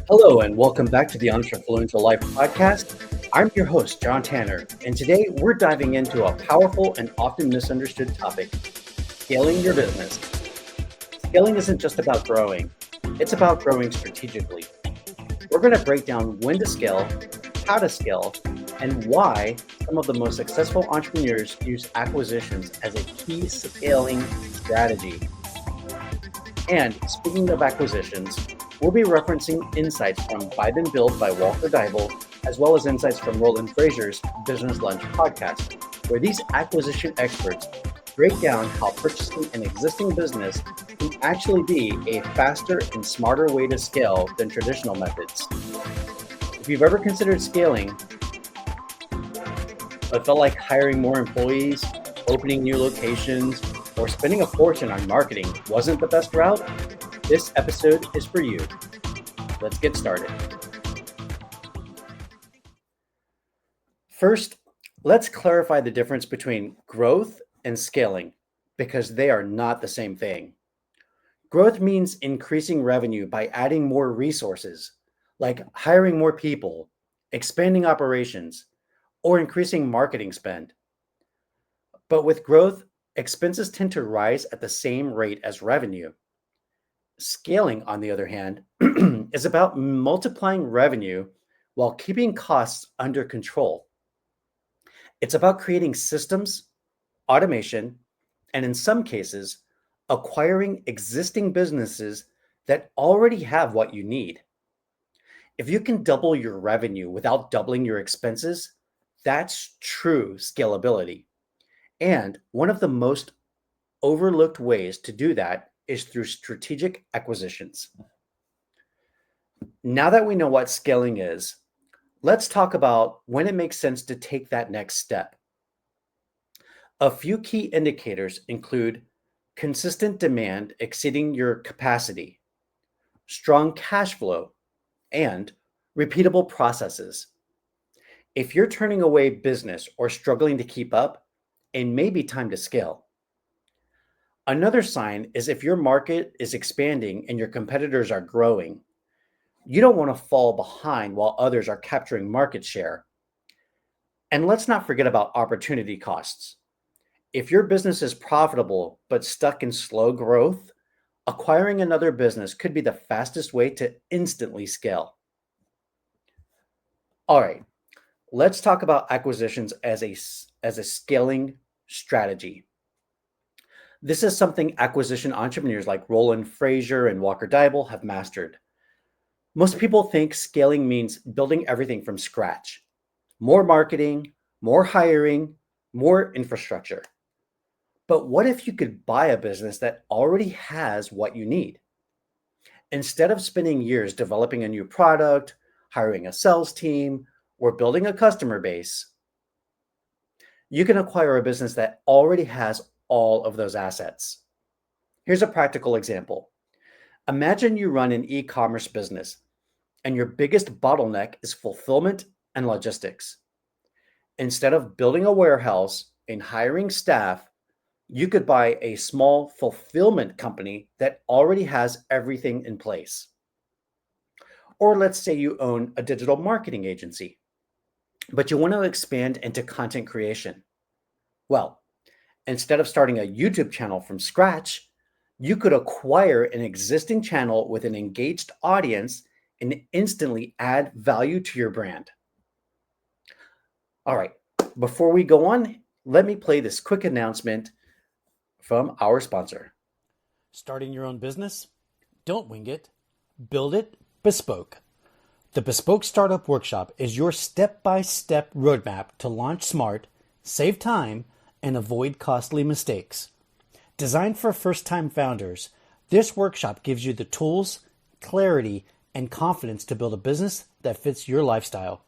Hello, and welcome back to the Entrefluential Life podcast. I'm your host, John Tanner, and today we're diving into a powerful and often misunderstood topic, scaling your business. Scaling isn't just about growing, it's about growing strategically. We're going to break down when to scale, how to scale, and why some of the most successful entrepreneurs use acquisitions as a key scaling strategy. And speaking of acquisitions, we'll be referencing insights from Buy Then Build by Walker Deibel, as well as insights from Roland Frasier's Business Lunch podcast, where these acquisition experts break down how purchasing an existing business can actually be a faster and smarter way to scale than traditional methods. If you've ever considered scaling, but felt like hiring more employees, opening new locations, or spending a fortune on marketing wasn't the best route, this episode is for you. Let's get started. First, let's clarify the difference between growth and scaling, because they are not the same thing. Growth means increasing revenue by adding more resources, like hiring more people, expanding operations, or increasing marketing spend. But with growth, expenses tend to rise at the same rate as revenue. Scaling, on the other hand, is about multiplying revenue while keeping costs under control. It's about creating systems, automation, and in some cases, acquiring existing businesses that already have what you need. If you can double your revenue without doubling your expenses, that's true scalability. And one of the most overlooked ways to do that is through strategic acquisitions. Now that we know what scaling is, let's talk about when it makes sense to take that next step. A few key indicators include consistent demand exceeding your capacity, strong cash flow, and repeatable processes. If you're turning away business or struggling to keep up, it may be time to scale. Another sign is if your market is expanding and your competitors are growing. You don't want to fall behind while others are capturing market share. And let's not forget about opportunity costs. If your business is profitable but stuck in slow growth, acquiring another business could be the fastest way to instantly scale. All right, let's talk about acquisitions as a scaling strategy. This is something acquisition entrepreneurs like Roland, Frasier, and Walker Deibel have mastered. Most people think scaling means building everything from scratch. More marketing, more hiring, more infrastructure. But what if you could buy a business that already has what you need? Instead of spending years developing a new product, hiring a sales team, or building a customer base, you can acquire a business that already has all of those assets. Here's a practical example. Imagine you run an e-commerce business and your biggest bottleneck is fulfillment and logistics. Instead of building a warehouse and hiring staff, you could buy a small fulfillment company that already has everything in place. Or let's say you own a digital marketing agency, but you want to expand into content creation. Well, instead of starting a YouTube channel from scratch, you could acquire an existing channel with an engaged audience and instantly add value to your brand. All right, before we go on, let me play this quick announcement from our sponsor. Starting your own business? Don't wing it. Build it bespoke. The Bespoke Startup Workshop is your step-by-step roadmap to launch smart, save time, and avoid costly mistakes. Designed for first-time founders, this workshop gives you the tools, clarity, and confidence to build a business that fits your lifestyle.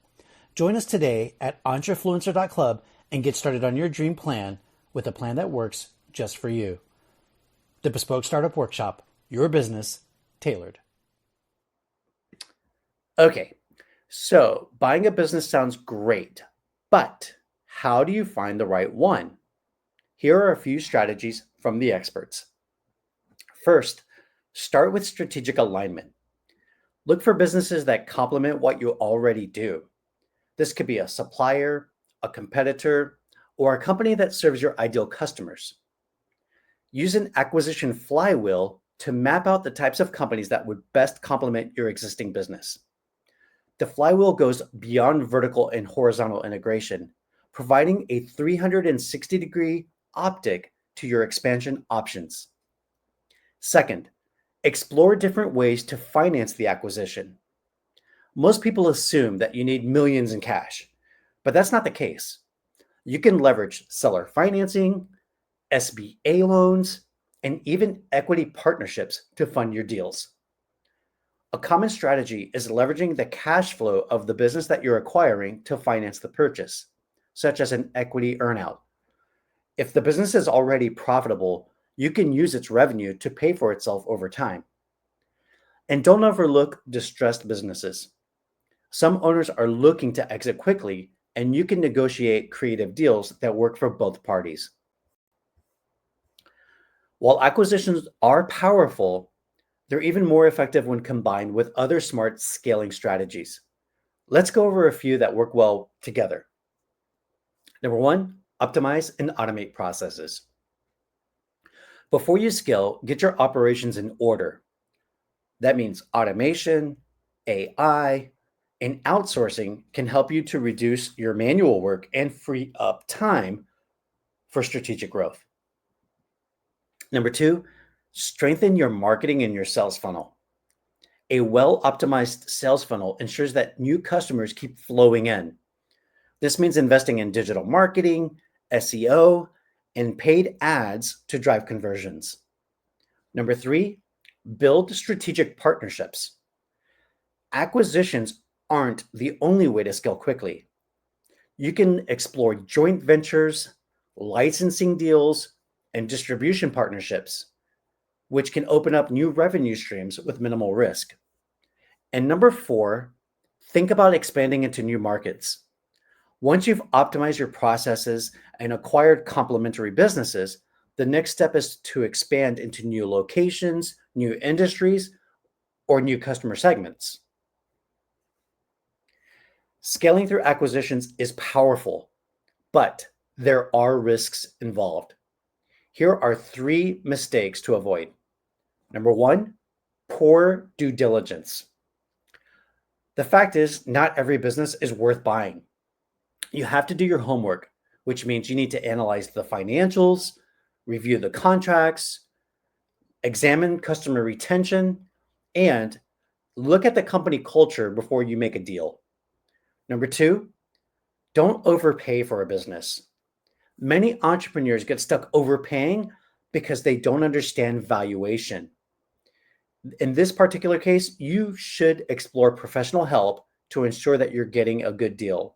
Join us today at Entrefluencer.club and get started on your dream plan with a plan that works just for you. The Bespoke Startup Workshop, your business tailored. Okay, so buying a business sounds great, but how do you find the right one? Here are a few strategies from the experts. First, start with strategic alignment. Look for businesses that complement what you already do. This could be a supplier, a competitor, or a company that serves your ideal customers. Use an acquisition flywheel to map out the types of companies that would best complement your existing business. The flywheel goes beyond vertical and horizontal integration, providing a 360-degree optic to your expansion options. Second, explore different ways to finance the acquisition. Most people assume that you need millions in cash, but that's not the case. You can leverage seller financing, SBA loans, and even equity partnerships to fund your deals. A common strategy is leveraging the cash flow of the business that you're acquiring to finance the purchase, such as an equity earnout. If the business is already profitable, you can use its revenue to pay for itself over time. And don't overlook distressed businesses. Some owners are looking to exit quickly, and you can negotiate creative deals that work for both parties. While acquisitions are powerful, they're even more effective when combined with other smart scaling strategies. Let's go over a few that work well together. Number one, optimize and automate processes. Before you scale, get your operations in order. That means automation, AI, and outsourcing can help you to reduce your manual work and free up time for strategic growth. Number two, strengthen your marketing and your sales funnel. A well-optimized sales funnel ensures that new customers keep flowing in. This means investing in digital marketing, SEO, and paid ads to drive conversions. Number three, build strategic partnerships. Acquisitions aren't the only way to scale quickly. You can explore joint ventures, licensing deals, and distribution partnerships, which can open up new revenue streams with minimal risk. And number four, think about expanding into new markets. Once you've optimized your processes and acquired complementary businesses, the next step is to expand into new locations, new industries, or new customer segments. Scaling through acquisitions is powerful, but there are risks involved. Here are three mistakes to avoid. Number one, poor due diligence. The fact is, not every business is worth buying. You have to do your homework, which means you need to analyze the financials, review the contracts, examine customer retention, and look at the company culture before you make a deal. Number two, don't overpay for a business. Many entrepreneurs get stuck overpaying because they don't understand valuation. In this particular case, you should explore professional help to ensure that you're getting a good deal.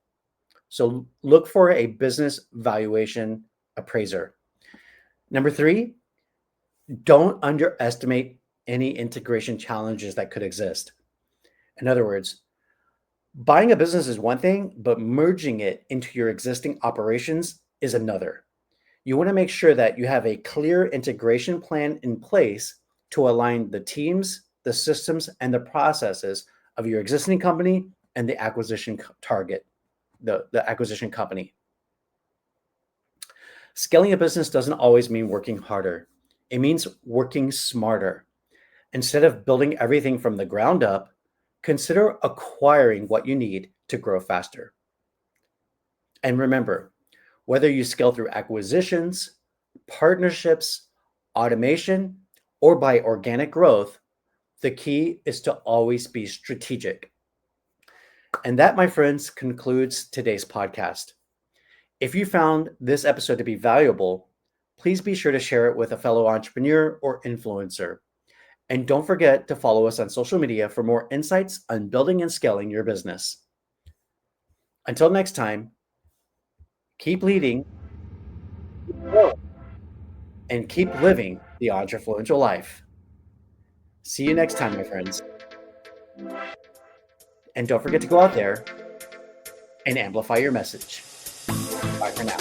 So look for a business valuation appraiser. Number three, don't underestimate any integration challenges that could exist. In other words, buying a business is one thing, but merging it into your existing operations is another. You want to make sure that you have a clear integration plan in place to align the teams, the systems, and the processes of your existing company and the acquisition target, the acquisition company. Scaling a business doesn't always mean working harder. It means working smarter. Instead of building everything from the ground up, consider acquiring what you need to grow faster. And remember, whether you scale through acquisitions, partnerships, automation, or by organic growth, the key is to always be strategic. And that, my friends, concludes today's podcast. If you found this episode to be valuable, please be sure to share it with a fellow entrepreneur or influencer. And don't forget to follow us on social media for more insights on building and scaling your business. Until next time, keep leading, keep growing, and keep living the Entrefluential life. See you next time, my friends. And don't forget to go out there and amplify your message. Bye for now.